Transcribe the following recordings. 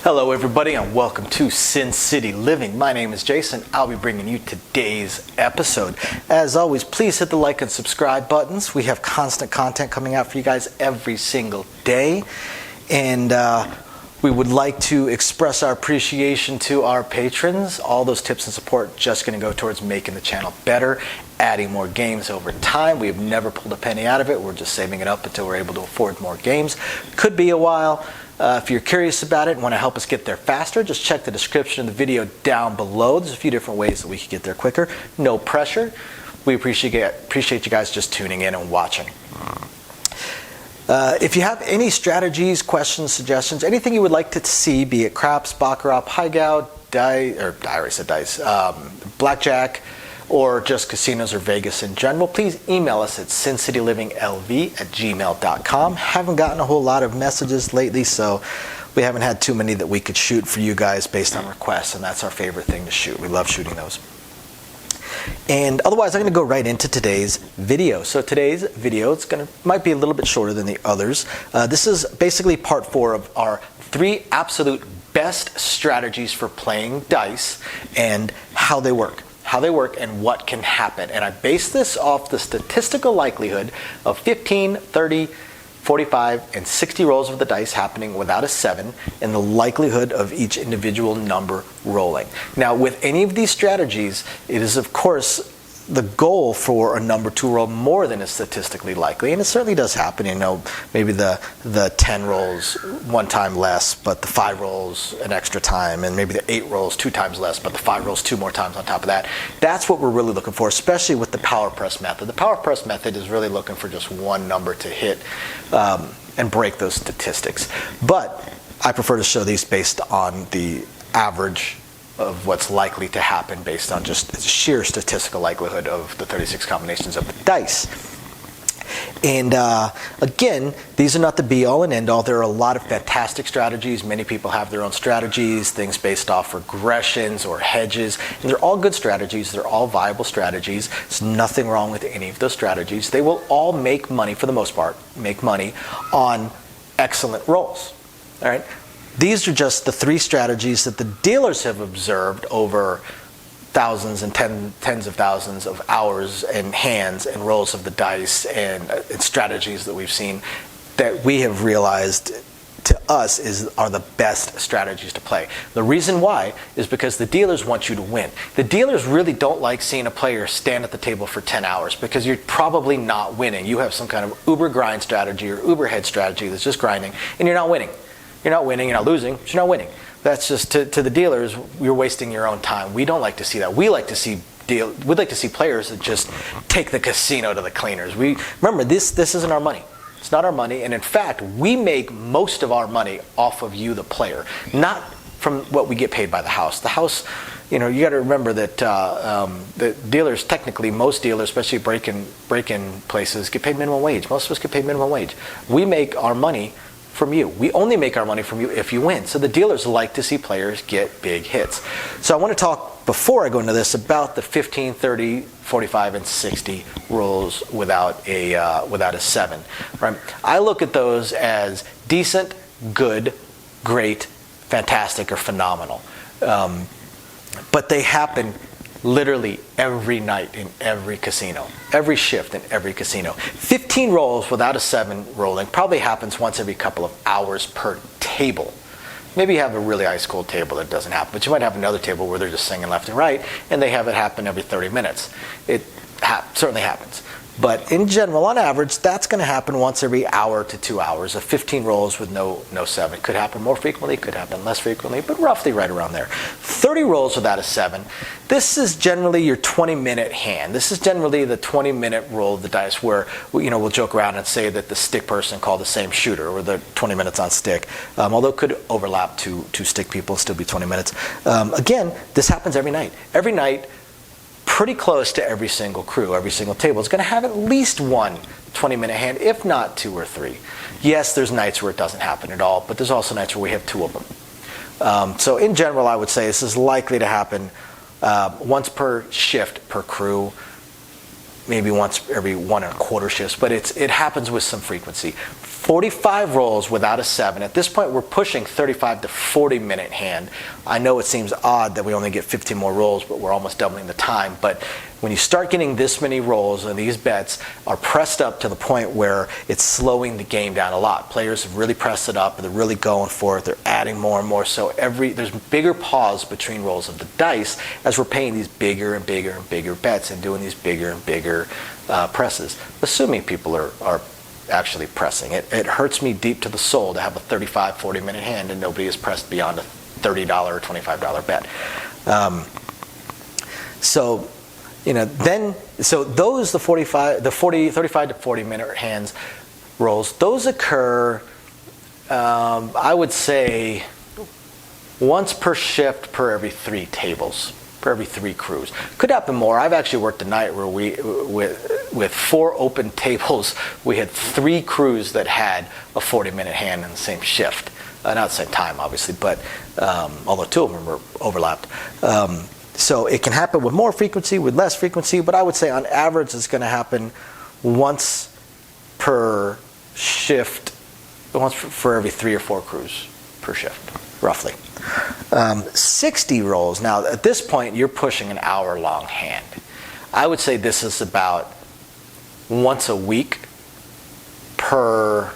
Hello everybody and welcome to Sin City Living. My name is Jason. I'll be bringing you today's episode. As always, please hit the like and subscribe buttons. We have constant content coming out for you guys every single day. And we would like to express our appreciation to our patrons. All those tips and support just going to go towards making the channel better, adding more games over time. We've never pulled a penny out of it. We're just saving it up until we're able to afford more games. Could be a while. If you're curious about it and want to help us get there faster, just check the description of the video down below. There's a few different ways that we can get there quicker. No pressure. We appreciate you guys just tuning in and watching. If you have any strategies, questions, suggestions, anything you would like to see, be it craps, baccarat, hideout, blackjack, or just casinos or Vegas in general, please email us at sincityliving.lv@gmail.com. Haven't gotten a whole lot of messages lately, so we haven't had too many that we could shoot for you guys based on requests, and that's our favorite thing to shoot. We love shooting those. And otherwise, I'm going to go right into today's video. So today's video, might be a little bit shorter than the others. This is basically part 4 of our 3 absolute best strategies for playing dice and how they work. How they work and what can happen. And I base this off the statistical likelihood of 15, 30, 45, and 60 rolls of the dice happening without a 7 and the likelihood of each individual number rolling. Now, with any of these strategies, it is, of course, the goal for a number to roll more than is statistically likely, and it certainly does happen. You know, maybe the 10 rolls 1 time less, but the 5 rolls an extra time, and maybe the 8 rolls 2 times less, but the 5 rolls 2 more times on top of that. That's what we're really looking for, especially with the power press method. The power press method is really looking for just one number to hit and break those statistics. But I prefer to show these based on the average of what's likely to happen based on just sheer statistical likelihood of the 36 combinations of the dice. And again, these are not the be-all and end-all. There are a lot of fantastic strategies. Many people have their own strategies, things based off regressions or hedges. And they're all good strategies. They're all viable strategies. There's nothing wrong with any of those strategies. They will all make money, for the most part, make money on excellent rolls. All right? These are just the 3 strategies that the dealers have observed over thousands and tens of thousands of hours and hands and rolls of the dice and strategies that we've seen that we have realized to us are the best strategies to play. The reason why is because the dealers want you to win. The dealers really don't like seeing a player stand at the table for 10 hours because you're probably not winning. You have some kind of uber grind strategy or uber head strategy that's just grinding, and you're not winning. You're not winning, you're not losing, but you're not winning. That's just, to the dealers, you're wasting your own time. We don't like to see that. We'd like to see players that just take the casino to the cleaners. Remember, this isn't our money. It's not our money, and in fact, we make most of our money off of you, the player, not from what we get paid by the house. The house, you know, you got to remember that the dealers, technically, most dealers, especially break-in places, get paid minimum wage. Most of us get paid minimum wage. We make our money from you. We only make our money from you if you win. So the dealers like to see players get big hits. So I want to talk, before I go into this, about the 15, 30, 45, and 60 rolls without a 7. Right? I look at those as decent, good, great, fantastic, or phenomenal. But they happen literally every night in every casino, every shift in every casino. 15 rolls without a 7 rolling probably happens once every couple of hours per table. Maybe you have a really ice cold table that doesn't happen, but you might have another table where they're just singing left and right, and they have it happen every 30 minutes. It certainly happens. But in general, on average, that's going to happen once every hour to 2 hours of 15 rolls with no 7. Could happen more frequently, could happen less frequently, but roughly right around there. 30 rolls without a 7. This is generally your 20-minute hand. This is generally the 20-minute roll of the dice where, you know, we'll joke around and say that the stick person called the same shooter, or the 20 minutes on stick. Although it could overlap to stick people, still be 20 minutes. Again, this happens every night. Every night, pretty close to every single crew, every single table is going to have at least one 20-minute hand, if not 2 or 3. Yes, there's nights where it doesn't happen at all, but there's also nights where we have 2 of them. So in general, I would say this is likely to happen once per shift per crew, maybe once every 1 1/4 shifts, but it happens with some frequency. 45 rolls without a 7. At this point, we're pushing 35 to 40 minute hand. I know it seems odd that we only get 15 more rolls, but we're almost doubling the time. But when you start getting this many rolls, and these bets are pressed up to the point where it's slowing the game down a lot. Players have really pressed it up, they're really going for it, they're adding more and more. So there's bigger pause between rolls of the dice as we're paying these bigger and bigger and bigger bets and doing these bigger and bigger presses, assuming people are actually pressing. It hurts me deep to the soul to have a 35, 40 minute hand and nobody has pressed beyond a $30 or $25 bet. Those, the 35 to 40 minute hands rolls, those occur, I would say, once per shift per every 3 tables, per every 3 crews. Could happen more. I've actually worked a night where with 4 open tables, we had 3 crews that had a 40-minute hand in the same shift. Not at the same time, obviously, but although 2 of them were overlapped. So it can happen with more frequency, with less frequency, but I would say on average it's going to happen once per shift, once for every 3 or 4 crews per shift, roughly. 60 rolls. Now, at this point, you're pushing an hour-long hand. I would say this is about once a week per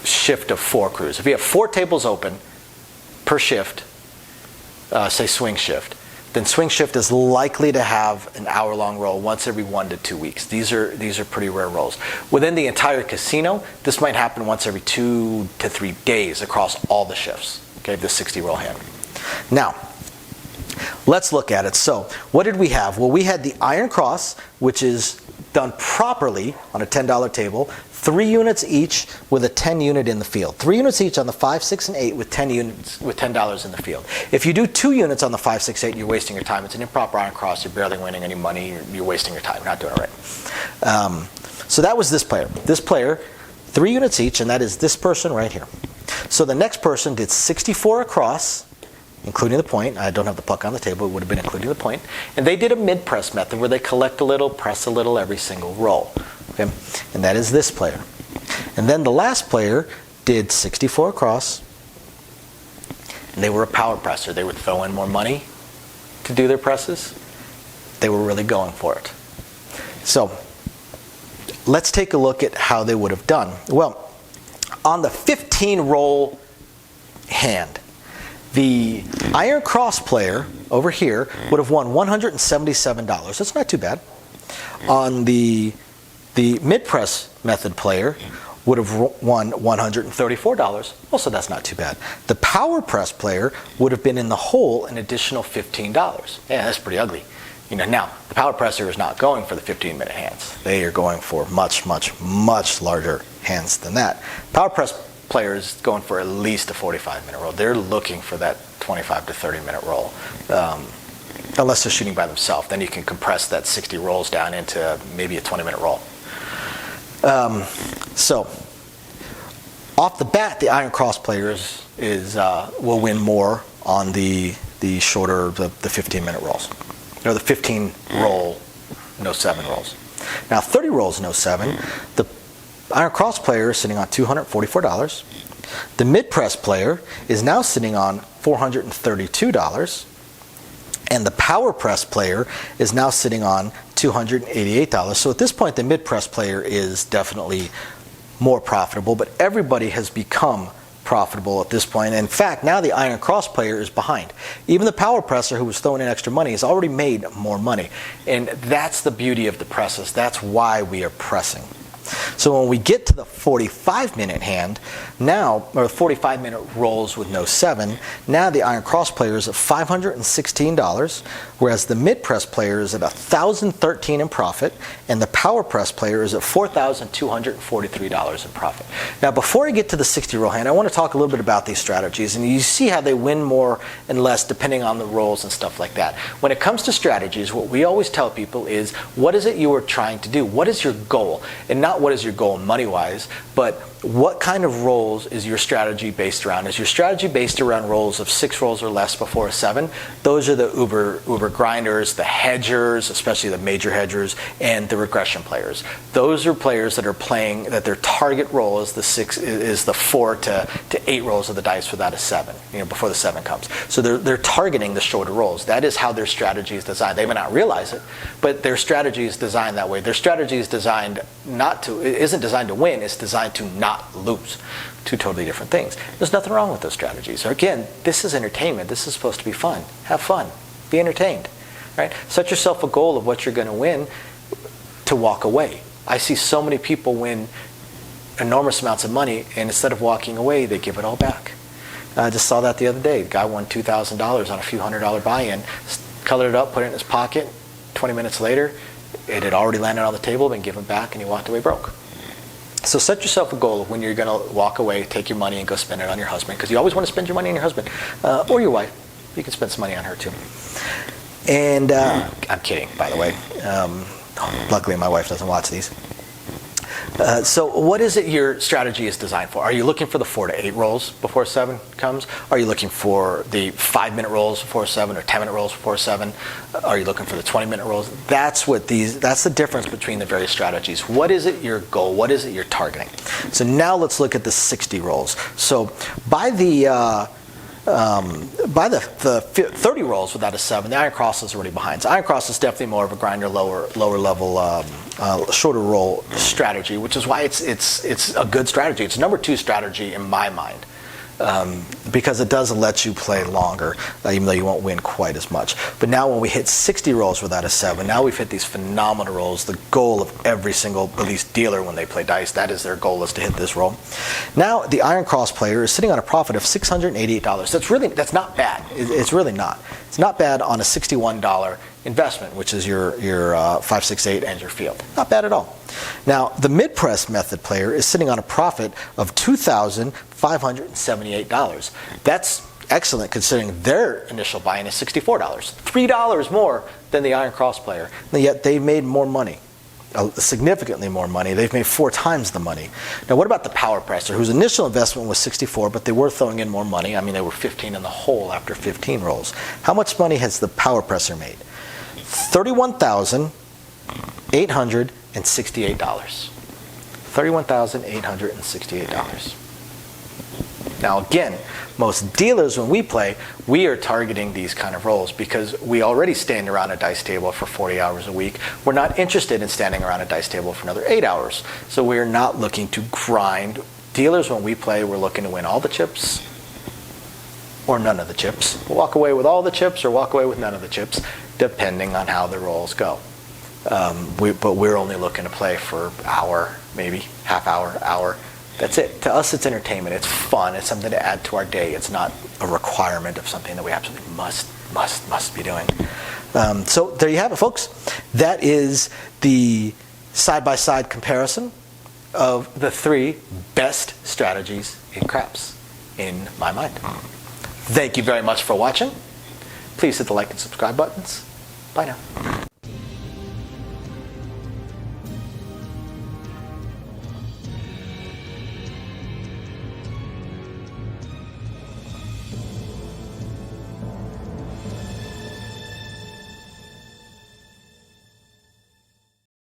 shift of 4 crews. If you have 4 tables open per shift, say swing shift, then swing shift is likely to have an hour-long roll once every 1 to 2 weeks. These are pretty rare rolls. Within the entire casino, this might happen once every 2 to 3 days across all the shifts. Okay, the 60-roll hand. Now, let's look at it. So, what did we have? Well, we had the Iron Cross, which is done properly on a $10 table. 3 units each with a 10 unit in the field. 3 units each on the 5, 6, and 8 with 10 units with $10 in the field. If you do 2 units on the 5, 6, 8, you're wasting your time. It's an improper Iron Cross. You're barely winning any money. You're wasting your time. You're not doing it right. So that was this player. This player, 3 units each, and that is this person right here. So the next person did 64 across, including the point. I don't have the puck on the table. It would have been including the point. And they did a mid-press method where they collect a little, press a little every single roll. Okay? And that is this player. And then the last player did 64 across. And they were a power presser. They would throw in more money to do their presses. They were really going for it. So let's take a look at how they would have done. Well, on the 15-roll hand, the Iron Cross player over here would have won $177. That's not too bad. On the mid-press method player would have won $134. Also, that's not too bad. The power press player would have been in the hole an additional $15. Yeah, that's pretty ugly. Now, the power presser is not going for the 15-minute hands. They are going for much, much, much larger hands than that. Power press player is going for at least a 45-minute roll. They're looking for that 25 to 30-minute roll. Unless they're shooting by themselves, then you can compress that 60 rolls down into maybe a 20-minute roll. So, off the bat, the Iron Cross player will win more on the shorter, the 15-minute rolls. Or the 15-roll, no 7 rolls. Now, 30 rolls, no 7. The Iron Cross player is sitting on $244. The mid-press player is now sitting on $432. And the power press player is now sitting on $288. So at this point, the mid-press player is definitely more profitable, but everybody has become profitable at this point. In fact, now the Iron Cross player is behind. Even the power presser who was throwing in extra money has already made more money. And that's the beauty of the presses. That's why we are pressing. So when we get to the 45-minute hand, now, or 45-minute rolls with no 7, now the Iron Cross player is at $516, whereas the mid-press player is at $1,013 in profit, and the power press player is at $4,243 in profit. Now, before I get to the 60-roll hand, I want to talk a little bit about these strategies, and you see how they win more and less depending on the rolls and stuff like that. When it comes to strategies, what we always tell people is, what is it you are trying to do? What is your goal? And not what is your your goal money-wise, but what kind of rolls is your strategy based around? Is your strategy based around rolls of 6 rolls or less before a 7? Those are the uber grinders, the hedgers, especially the major hedgers, and the regression players. Those are players that are playing, that their target roll is the 4 to 8 rolls of the dice without a 7, before the 7 comes. So they're targeting the shorter rolls. That is how their strategy is designed. They may not realize it, but their strategy is designed that way. Their strategy is designed it isn't designed to win, it's designed to not lose. Two totally different things. There's nothing wrong with those strategies. Again, this is entertainment. This is supposed to be fun. Have fun. Be entertained. Right? Set yourself a goal of what you're going to win to walk away. I see so many people win enormous amounts of money, and instead of walking away, they give it all back. I just saw that the other day. The guy won $2,000 on a few $100 buy-in, colored it up, put it in his pocket. 20 minutes later, it had already landed on the table, been given back, and he walked away broke. So set yourself a goal of when you're going to walk away, take your money and go spend it on your husband, because you always want to spend your money on your husband or your wife. You can spend some money on her too. And I'm kidding, by the way. Luckily, my wife doesn't watch these. So what is it your strategy is designed for? Are you looking for the 4 to 8 rolls before 7 comes? Are you looking for the 5-minute rolls before 7 or 10-minute rolls before 7? Are you looking for the 20-minute rolls? That's the difference between the various strategies. What is it your goal? What is it you're targeting? So now let's look at the 60 rolls. So by the 30 rolls without a 7, the Iron Cross is already behind. So Iron Cross is definitely more of a grinder, lower level, shorter roll strategy, which is why it's a good strategy. It's number 2 strategy in my mind, because it does let you play longer, even though you won't win quite as much. But now when we hit 60 rolls without a 7, now we've hit these phenomenal rolls. The goal of every single, at least dealer when they play dice, that is their goal, is to hit this roll. Now the Iron Cross player is sitting on a profit of $688. That's not bad. It's really not. It's not bad on a $61 investment, which is your 5, 6, 8 and your field. Not bad at all. Now, the mid-press method player is sitting on a profit of $2,578. That's excellent considering their initial buy-in is $64. $3 more than the Iron Cross player. And yet they made more money. Significantly more money. They've made 4 times the money. Now, what about the power presser, whose initial investment was $64, but they were throwing in more money? I mean, they were 15 in the hole after 15 rolls. How much money has the power presser made? $31,868. $31,868. Now, again, most dealers, when we play, we are targeting these kind of rolls because we already stand around a dice table for 40 hours a week. We're not interested in standing around a dice table for another 8 hours. So we're not looking to grind. Dealers, when we play, we're looking to win all the chips or none of the chips. We'll walk away with all the chips or walk away with none of the chips, depending on how the rolls go. But we're only looking to play for an hour, maybe half hour. That's it. To us, it's entertainment. It's fun. It's something to add to our day. It's not a requirement of something that we absolutely must be doing. So there you have it, folks. That is the side-by-side comparison of the 3 best strategies in craps, in my mind. Thank you very much for watching. Please hit the like and subscribe buttons. Bye now.